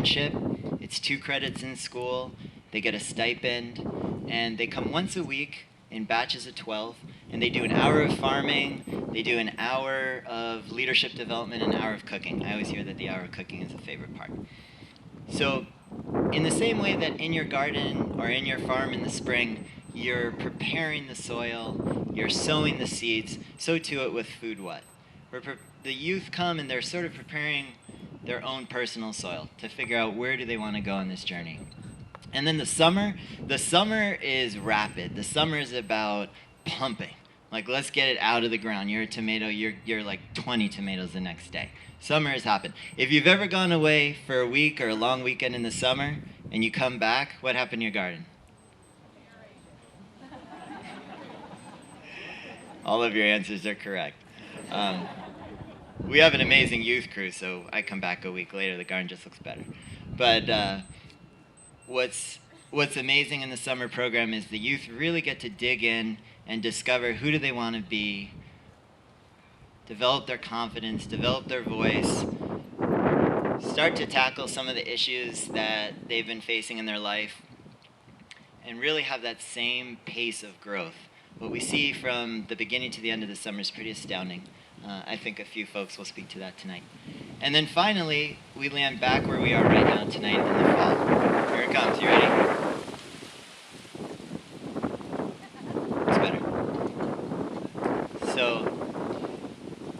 internship. It's 2 credits in school. They get a stipend, and they come once a week in batches of 12, and they do an hour of farming, they do an hour of leadership development, an hour of cooking. I always hear that the hour of cooking is a favorite part. So in the same way that in your garden or in your farm in the spring, you're preparing the soil, you're sowing the seeds, so too it with Food What. The youth come and they're sort of preparing their own personal soil to figure out where do they want to go on this journey. And then the summer is rapid. The summer is about pumping. Like, let's get it out of the ground. You're a tomato, you're like 20 tomatoes the next day. Summer has happened. If you've ever gone away for a week or a long weekend in the summer and you come back, what happened to your garden? All of your answers are correct. We have an amazing youth crew, so I come back a week later, the garden just looks better. But what's amazing in the summer program is the youth really get to dig in and discover who do they want to be, develop their confidence, develop their voice, start to tackle some of the issues that they've been facing in their life, and really have that same pace of growth. What we see from the beginning to the end of the summer is pretty astounding. I think a few folks will speak to that tonight. And then finally, we land back where we are right now tonight in the fall. Here it comes. You ready? It's better. So,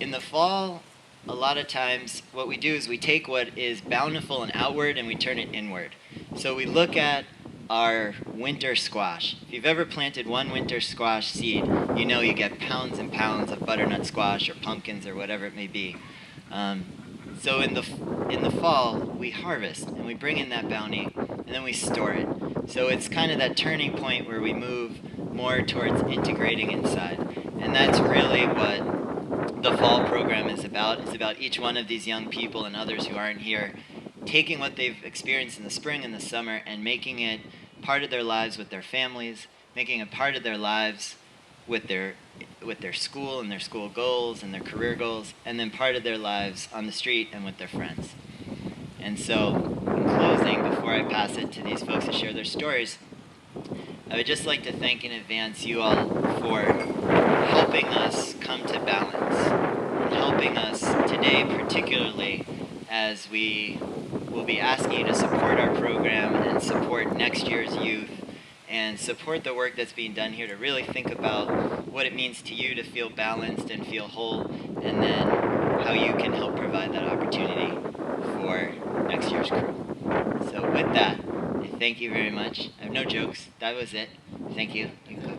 in the fall, a lot of times what we do is we take what is bountiful and outward and we turn it inward. So we look at our winter squash. If you've ever planted one winter squash seed, you know you get pounds and pounds of butternut squash or pumpkins or whatever it may be. So in the fall, we harvest and we bring in that bounty and then we store it. So it's kind of that turning point where we move more towards integrating inside. And that's really what the fall program is about. It's about each one of these young people and others who aren't here taking what they've experienced in the spring and the summer and making it part of their lives with their families, making it part of their lives with their school and their school goals and their career goals, and then part of their lives on the street and with their friends. And so, in closing, before I pass it to these folks to share their stories, I would just like to thank in advance you all for helping us come to balance, and helping us today particularly as we will be asking you to support our program and support next year's youth and support the work that's being done here to really think about what it means to you to feel balanced and feel whole, and then how you can help provide that opportunity for next year's crew. So with that, I thank you very much. I have no jokes. That was it. Thank you. You can clap.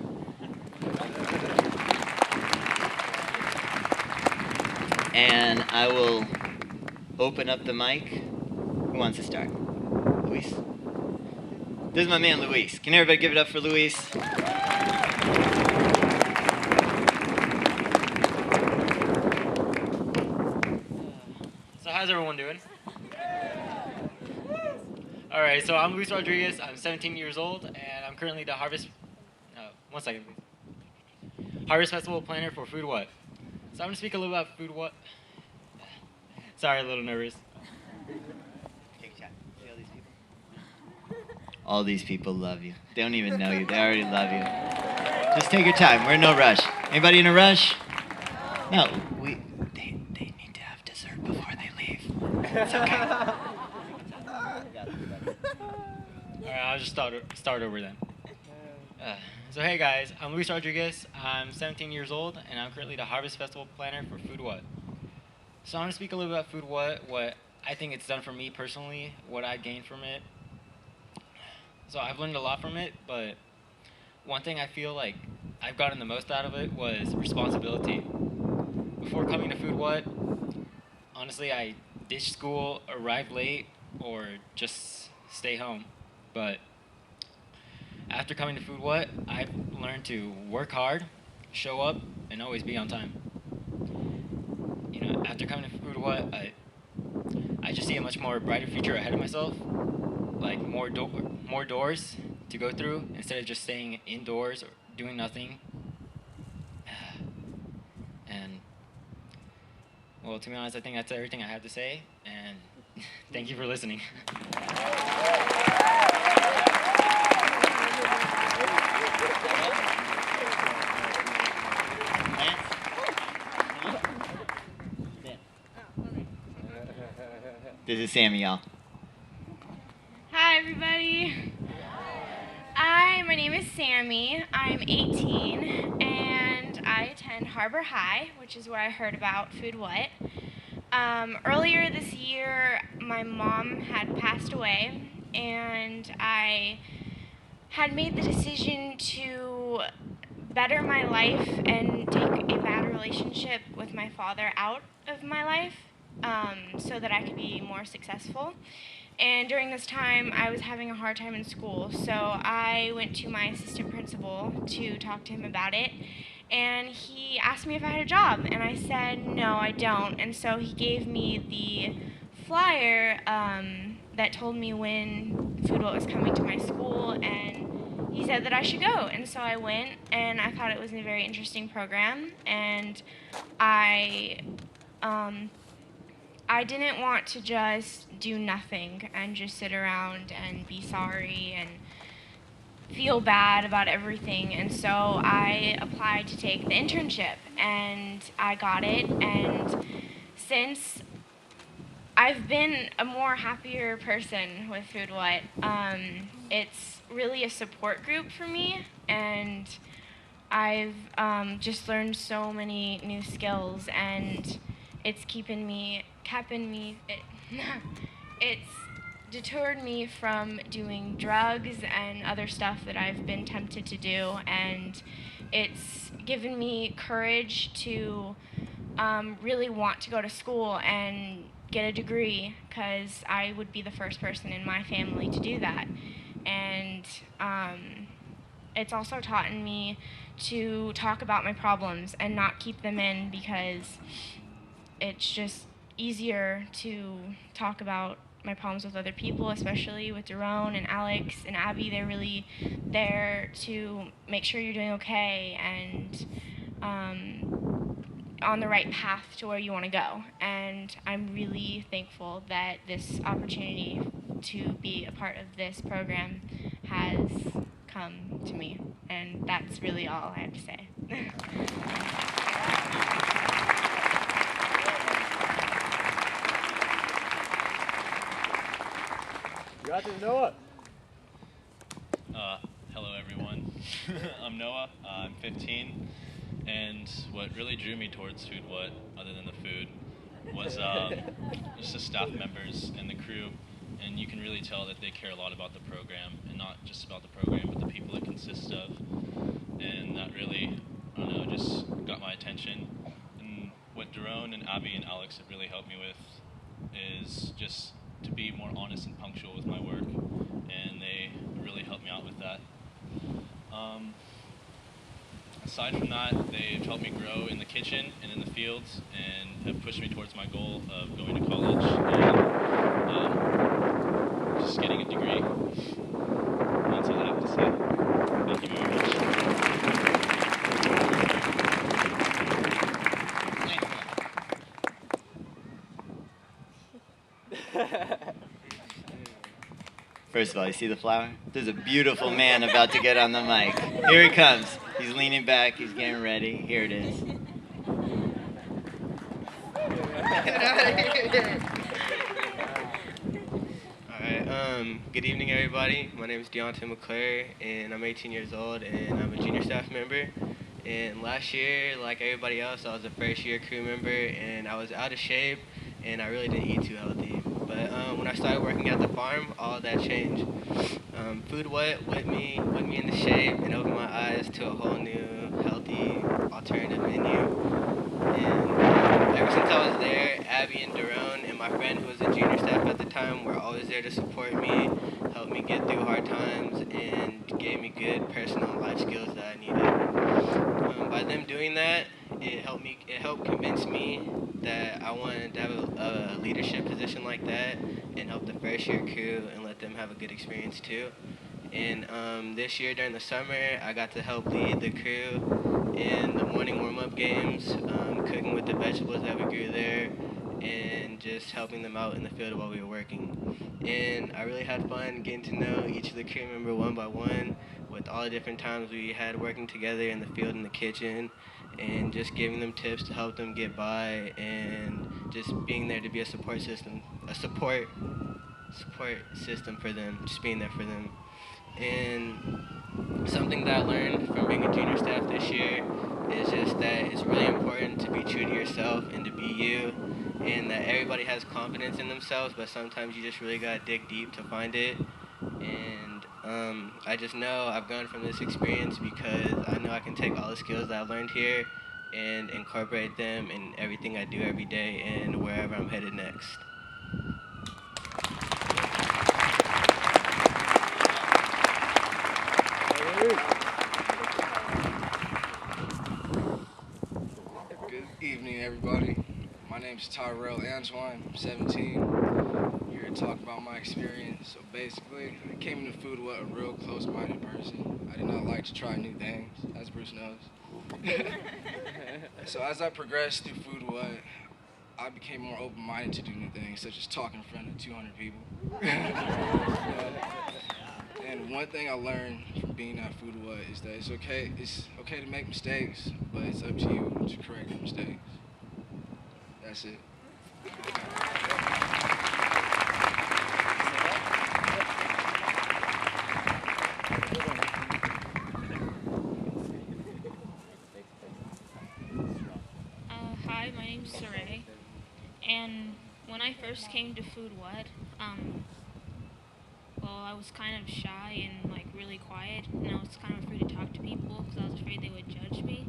And I will open up the mic. Who wants to start? Luis? This is my man, Luis. Can everybody give it up for Luis? So how's everyone doing? Alright, so I'm Luis Rodriguez. I'm 17 years old, and I'm currently the Harvest Festival planner for Food What. So I'm going to speak a little about Food What. Sorry, a little nervous. Take a chat. See all these people? All these people love you. They don't even know you. They already love you. Just take your time. We're in no rush. Anybody in a rush? No. They need to have dessert before they leave. It's okay. Alright, I'll just start over then. So hey guys, I'm Luis Rodriguez. I'm 17 years old, and I'm currently the Harvest Festival planner for Food What. So I'm going to speak a little about Food what I think it's done for me personally, what I gained from it. So I've learned a lot from it, but one thing I feel like I've gotten the most out of it was responsibility. Before coming to Food What, honestly, I ditched school, arrived late, or just stay home. But after coming to Food What, I've learned to work hard, show up, and always be on time. You know, after coming to Food What, I just see a much more brighter future ahead of myself, like more doors to go through instead of just staying indoors or doing nothing. And well, to be honest, I think that's everything I have to say. And Thank you for listening. This is Sammy, y'all. Hi, everybody. My name is Sammy. I'm 18, and I attend Harbor High, which is where I heard about Food What. Earlier this year, my mom had passed away, and I had made the decision to better my life and take a bad relationship with my father out of my life so that I could be more successful. And during this time, I was having a hard time in school, so I went to my assistant principal to talk to him about it. And he asked me if I had a job, and I said, no, I don't. And so he gave me the flyer that told me when Food What was coming to my school, and he said that I should go. And so I went, and I thought it was a very interesting program, and I didn't want to just do nothing and just sit around and be sorry and feel bad about everything. And so I applied to take the internship, and I got it. And since I've been a more happier person with Food What, it's really a support group for me, and I've just learned so many new skills, and it's it's deterred me from doing drugs and other stuff that I've been tempted to do, and it's given me courage to really want to go to school and get a degree, because I would be the first person in my family to do that. And it's also taught me to talk about my problems and not keep them in, because it's just easier to talk about my problems with other people, especially with Daron and Alex and Abby. They're really there to make sure you're doing okay and on the right path to where you want to go. And I'm really thankful that this opportunity to be a part of this program has come to me. And that's really all I have to say. Noah. Hello everyone. I'm Noah. I'm 15, and what really drew me towards Food What, other than the food, was just the staff members and the crew, and you can really tell that they care a lot about the program, and not just about the program, but the people it consists of, and that really, I don't know, just got my attention. And what Daron and Abby and Alex have really helped me with is just to be more honest and punctual with my work, and they really helped me out with that. Aside from that, they've helped me grow in the kitchen and in the fields, and have pushed me towards my goal of going to college and just getting a degree. And that's all I have to say. Thank you very much. First of all, you see the flower? There's a beautiful man about to get on the mic. Here he comes. He's leaning back. He's getting ready. Here it is. Alright, good evening everybody. My name is Deontay McClure, and I'm 18 years old, and I'm a junior staff member. And last year, like everybody else, I was a first year crew member, and I was out of shape, and I really didn't eat too healthy. But when I started working at the farm, all of that changed. Food What put me into shape and opened my eyes to a whole new, healthy, alternative menu. And ever since I was there, Abby and Daron and my friend who was a junior staff at the time were always there to support me, help me get through hard times, and gave me good personal life skills that I needed. By them doing that, it helped convince me that I wanted to have a leadership position like that and help the first year crew and let them have a good experience too. And this year during the summer, I got to help lead the crew in the morning warm-up games, cooking with the vegetables that we grew there, and just helping them out in the field while we were working. And I really had fun getting to know each of the crew member one by one with all the different times we had working together in the field, in the kitchen, and just giving them tips to help them get by, and just being there to be a support system for them, just being there for them. And something that I learned from being a junior staff this year is just that it's really important to be true to yourself and to be you, and that everybody has confidence in themselves, but sometimes you just really gotta dig deep to find it. And I just know I've grown from this experience because I know I can take all the skills that I've learned here and incorporate them in everything I do every day and wherever I'm headed next. Good evening, everybody. My name is Tyrell Antoine. I'm 17. Here to talk about my experience. So basically, I came into Food What a real close-minded person. I did not like to try new things, as Bruce knows. So as I progressed through Food What, I became more open-minded to do new things, such as talk in front of 200 people. And one thing I learned from being at Food What is that it's okay to make mistakes, but it's up to you to correct your mistakes. That's it. Hi, my name's Saray, and when I first came to Food What, well, I was kind of shy and like really quiet, and I was kind of afraid to talk to people because I was afraid they would judge me.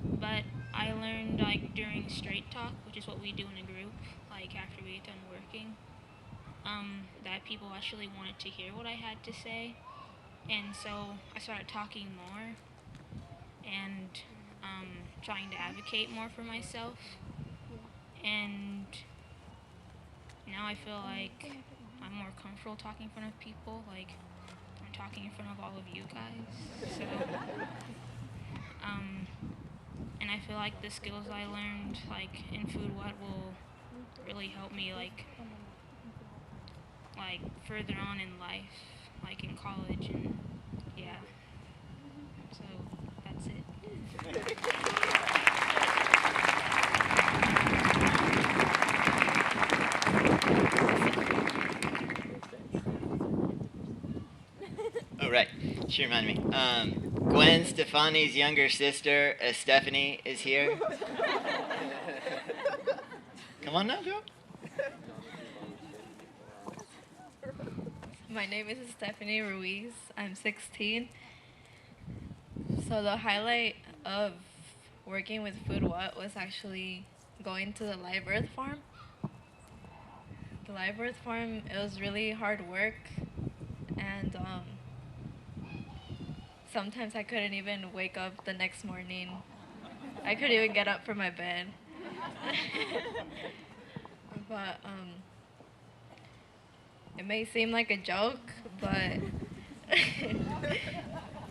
But I learned like during straight talk, which is what we do in a group, like after we get done working, that people actually wanted to hear what I had to say, and so I started talking more and trying to advocate more for myself, and now I feel like I'm more comfortable talking in front of people, like I'm talking in front of all of you guys. So, and I feel like the skills I learned, like in Food What, will really help me, like further on in life, like in college, and yeah. So that's it. Oh, right. She reminded me. Gwen Stefani's younger sister, Stephanie, is here. Come on now, girl. My name is Stephanie Ruiz. I'm 16. So the highlight of working with Food What was actually going to the Live Earth Farm. The Live Earth Farm, it was really hard work, and sometimes I couldn't even wake up the next morning. I couldn't even get up from my bed. But it may seem like a joke, but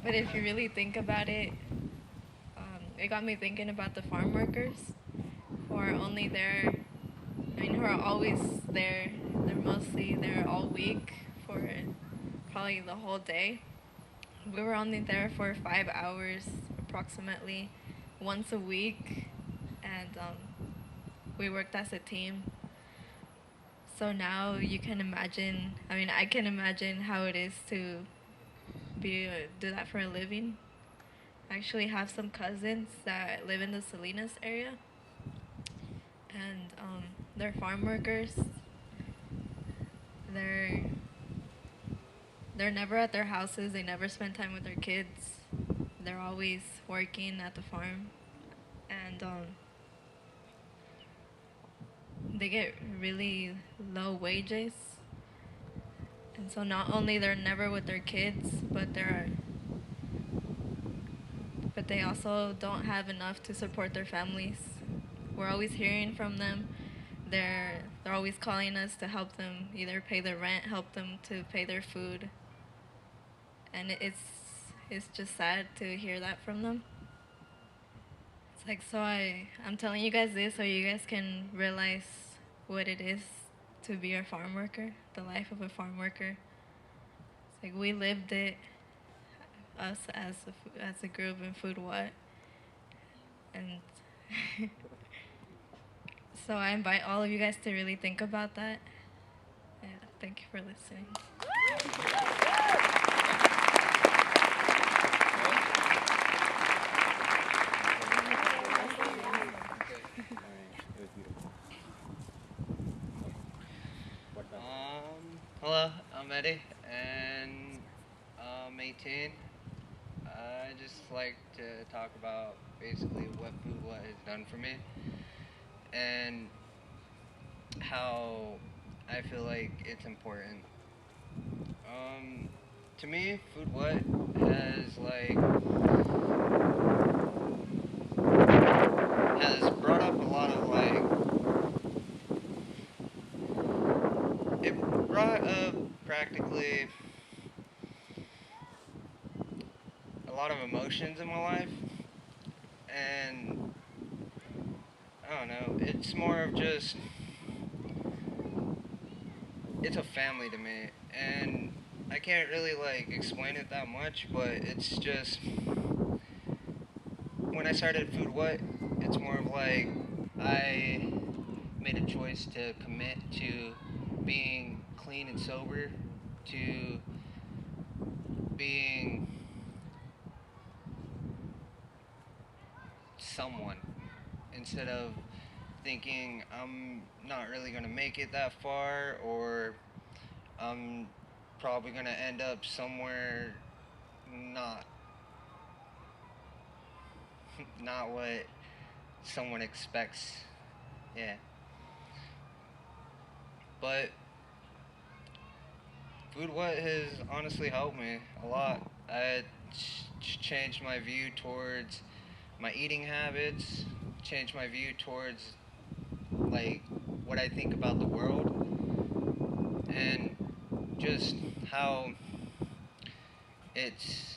but if you really think about it, it got me thinking about the farm workers who are only there, who are always there. They're mostly there all week for probably the whole day. We were only there for 5 hours approximately once a week, and we worked as a team. So now you can imagine, I can imagine how it is to do that for a living. I actually have some cousins that live in the Salinas area, and they're farm workers. They're never at their houses. They never spend time with their kids. They're always working at the farm, and they get really low wages. And so not only they're never with their kids, but they also don't have enough to support their families. We're always hearing from them. They're always calling us to help them either pay their rent, help them to pay their food. And it's just sad to hear that from them. It's like, so I'm telling you guys this so you guys can realize what it is to be a farm worker, the life of a farm worker. It's like we lived it, us as a group in Food What, and so I invite all of you guys to really think about that. Yeah, thank you for listening. Hello, I'm Eddie, and I'm 18. I just like to talk about basically what Food What has done for me, and how I feel like it's important. To me, Food What has brought up a lot of it brought up practically a lot of emotions in my life, and I don't know, it's more of just, it's a family to me, and I can't really explain it that much, but it's just, when I started Food What, it's more of I made a choice to commit to being clean and sober, to being someone, instead of thinking I'm not really gonna make it that far, or I'm probably gonna end up somewhere not not what someone expects. Yeah. But Food What has honestly helped me a lot. I changed my view towards my eating habits, changed my view towards what I think about the world, and just how it's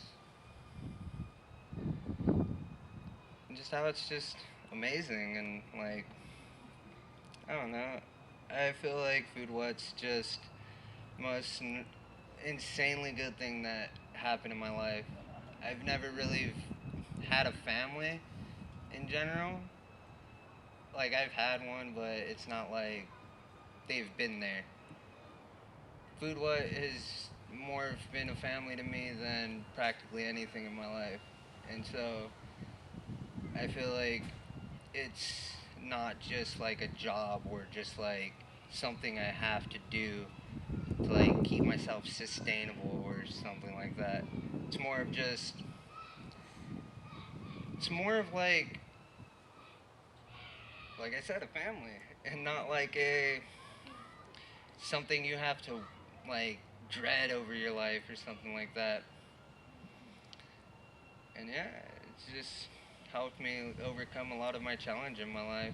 just amazing, and I don't know. I feel like Food What's just most insanely good thing that happened in my life. I've never really had a family in general. I've had one, but it's not like they've been there. Food What has more been a family to me than practically anything in my life. And so I feel like it's not just a job, or just something I have to do to keep myself sustainable or something like that. It's more of just, it's more of like I said, a family, and not something you have to dread over your life or something like that. And yeah, it's just helped me overcome a lot of my challenge in my life.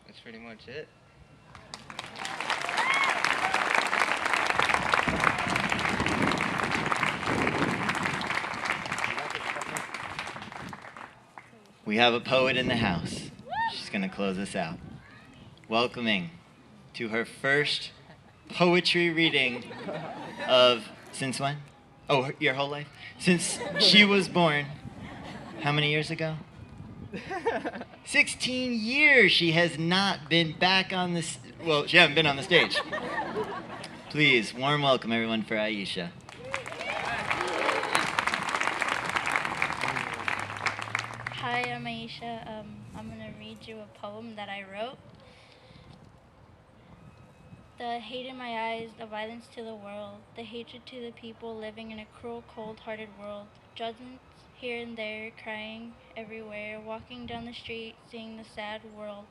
That's pretty much it. We have a poet in the house. She's going to close us out. Welcoming to her first poetry reading of, since when? Oh, your whole life? Since she was born. How many years ago? 16 years she has not been back on this. Well, she hasn't been on the stage. Please, warm welcome everyone for Aisha. Hi, I'm Aisha. I'm going to read you a poem that I wrote. The hate in my eyes, the violence to the world, the hatred to the people living in a cruel, cold-hearted world, judgments here and there, crying everywhere, walking down the street, seeing the sad world.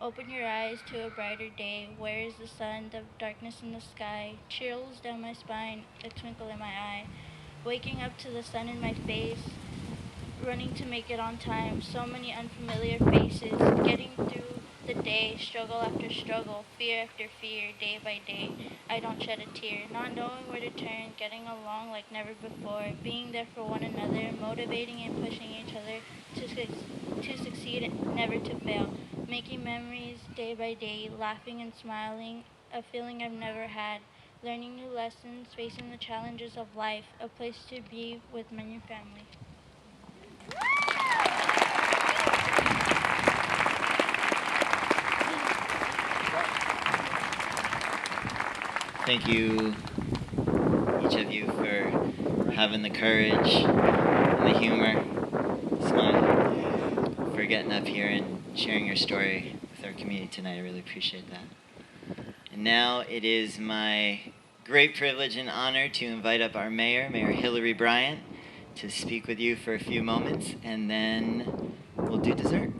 Open your eyes to a brighter day. Where is the sun, the darkness in the sky? Chills down my spine, a twinkle in my eye. Waking up to the sun in my face, running to make it on time. So many unfamiliar faces, getting through the day, struggle after struggle, fear after fear, day by day. I don't shed a tear, not knowing where to turn, getting along like never before, being there for one another, motivating and pushing each other to succeed, never to fail. making memories day by day, laughing and smiling, a feeling I've never had, learning new lessons, facing the challenges of life, a place to be with my new family. Thank you, each of you, for having the courage and the humor, smile, for getting up here and sharing your story with our community tonight. I really appreciate that. And now it is my great privilege and honor to invite up our mayor, Mayor Hillary Bryant, to speak with you for a few moments, and then we'll do dessert.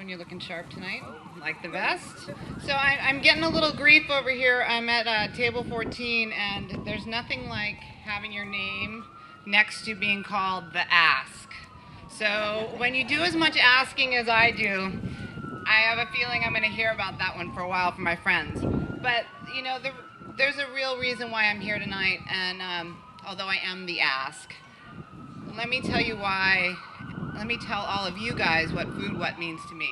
You're looking sharp tonight, like the vest. So I'm getting a little grief over here. I'm at table 14, and there's nothing like having your name next to being called the ask. So when you do as much asking as I do, I have a feeling I'm going to hear about that one for a while from my friends. But, you know, there's a real reason why I'm here tonight, and although I am the ask, let me tell you why. Let me tell all of you guys what Food What means to me.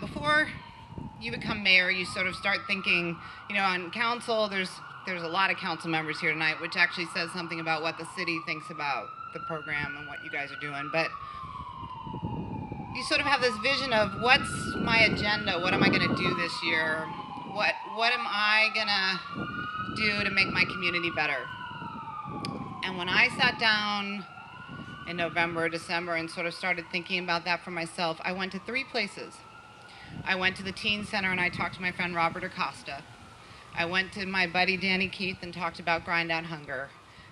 Before you become mayor, you sort of start thinking, you know, on council, there's a lot of council members here tonight, which actually says something about what the city thinks about the program and what you guys are doing. But you sort of have this vision of what's my agenda? What am I going to do this year? What am I going to do to make my community better? And when I sat down in November, December, and sort of started thinking about that for myself, I went to 3 places. I went to the teen center and I talked to my friend Robert Acosta. I went to my buddy Danny Keith and talked about Grind Out Hunger.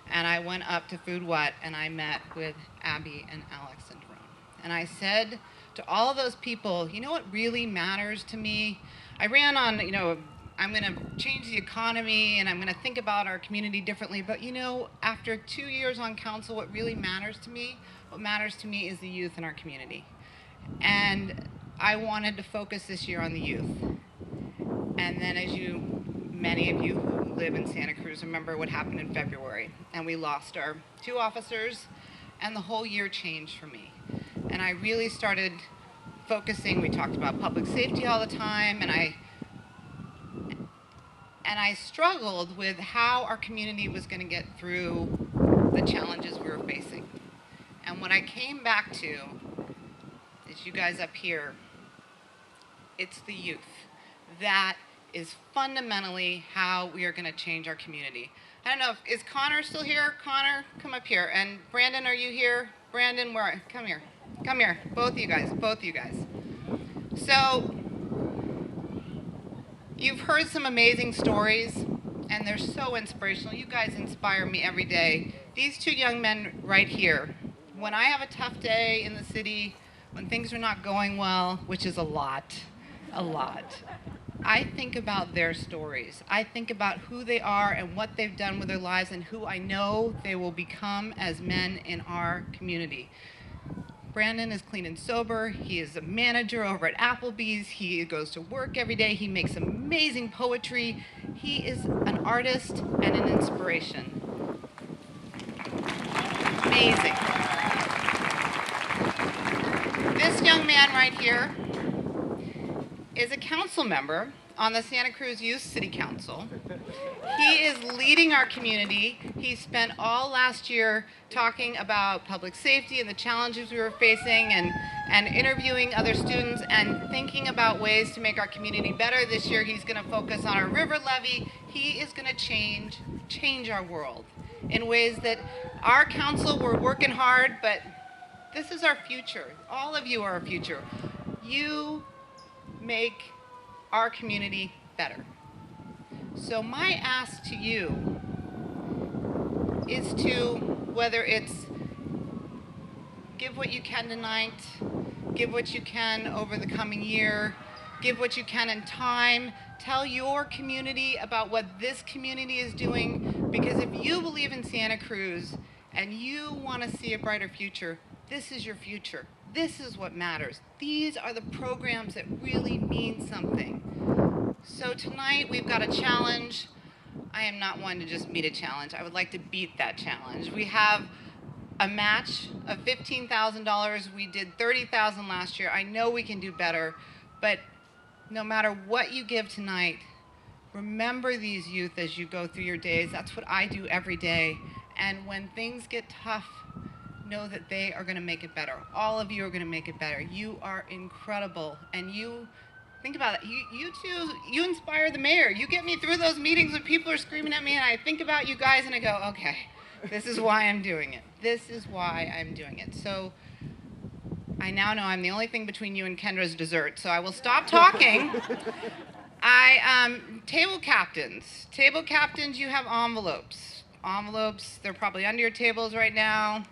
And I went up to Food What and I met with Abby and Alex and Jerome. And I said to all of those people, you know what really matters to me? I ran on, you know, I'm going to change the economy and I'm going to think about our community differently. But, you know, after 2 years on council, what really matters to me, is the youth in our community. And I wanted to focus this year on the youth. And then many of you who live in Santa Cruz remember what happened in February. And we lost our 2 officers and the whole year changed for me. And I really started focusing. We talked about public safety all the time, and I struggled with how our community was going to get through the challenges we were facing. And what I came back to is you guys up here, it's the youth. That is fundamentally how we are going to change our community. I don't know, is Connor still here? Connor, come up here. And Brandon, are you here? Brandon, come here. Come here, both of you guys. So, you've heard some amazing stories, and they're so inspirational. You guys inspire me every day. These 2 young men right here, when I have a tough day in the city, when things are not going well, which is a lot, I think about their stories. I think about who they are and what they've done with their lives and who I know they will become as men in our community. Brandon is clean and sober. He is a manager over at Applebee's. He goes to work every day. He makes amazing poetry. He is an artist and an inspiration. Amazing. This young man right here is a council member on the Santa Cruz Youth City Council. He is leading our community. He spent all last year talking about public safety and the challenges we were facing and interviewing other students and thinking about ways to make our community better. This year he's going to focus on our river levee. He is going to change our world in ways that our council, we're working hard, but this is our future. All of you are our future. You make our community better. So my ask to you is to, whether it's give what you can tonight, give what you can over the coming year, give what you can in time, tell your community about what this community is doing, because if you believe in Santa Cruz and you want to see a brighter future, this is your future. This is what matters. These are the programs that really mean something. So tonight we've got a challenge. I am not one to just meet a challenge. I would like to beat that challenge. We have a match of $15,000. We did $30,000 last year. I know we can do better, but no matter what you give tonight, remember these youth as you go through your days. That's what I do every day. And when things get tough, know that they are going to make it better. All of you are going to make it better. You are incredible. And you, think about it, you two, you inspire the mayor. You get me through those meetings when people are screaming at me, and I think about you guys and I go, okay, this is why I'm doing it. This is why I'm doing it. So I now know I'm the only thing between you and Kendra's dessert, so I will stop talking. Table captains. Table captains, you have envelopes. Envelopes, they're probably under your tables right now.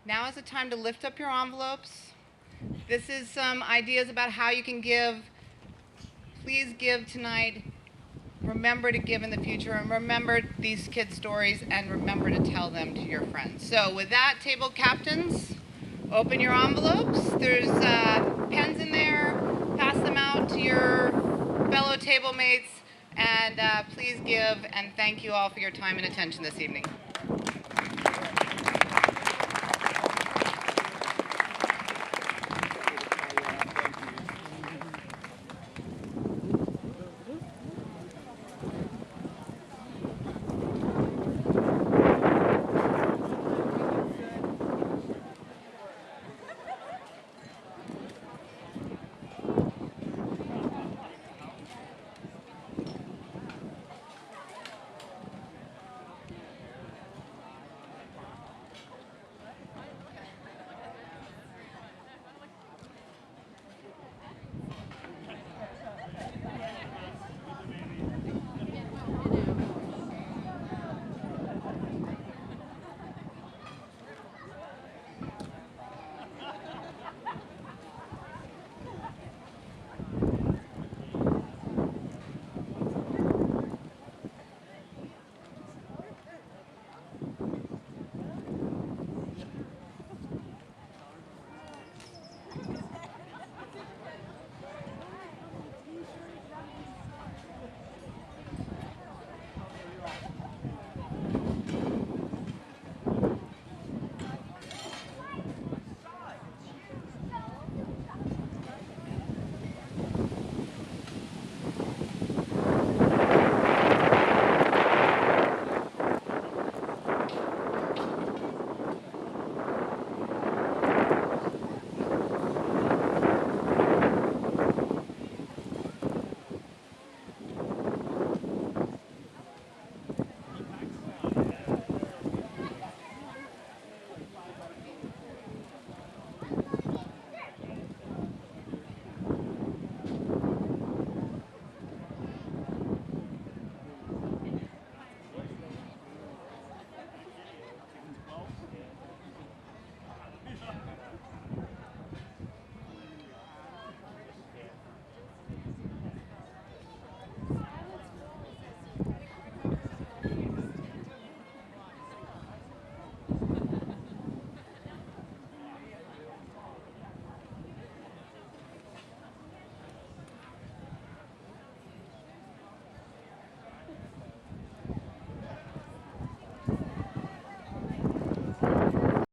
Now is the time to lift up your envelopes. This is some ideas about how you can give. Please give tonight. Remember to give in the future, and remember these kids' stories, and remember to tell them to your friends. So with that, table captains, open your envelopes. There's pens in there. Pass them out to your fellow table mates, and please give, and thank you all for your time and attention this evening.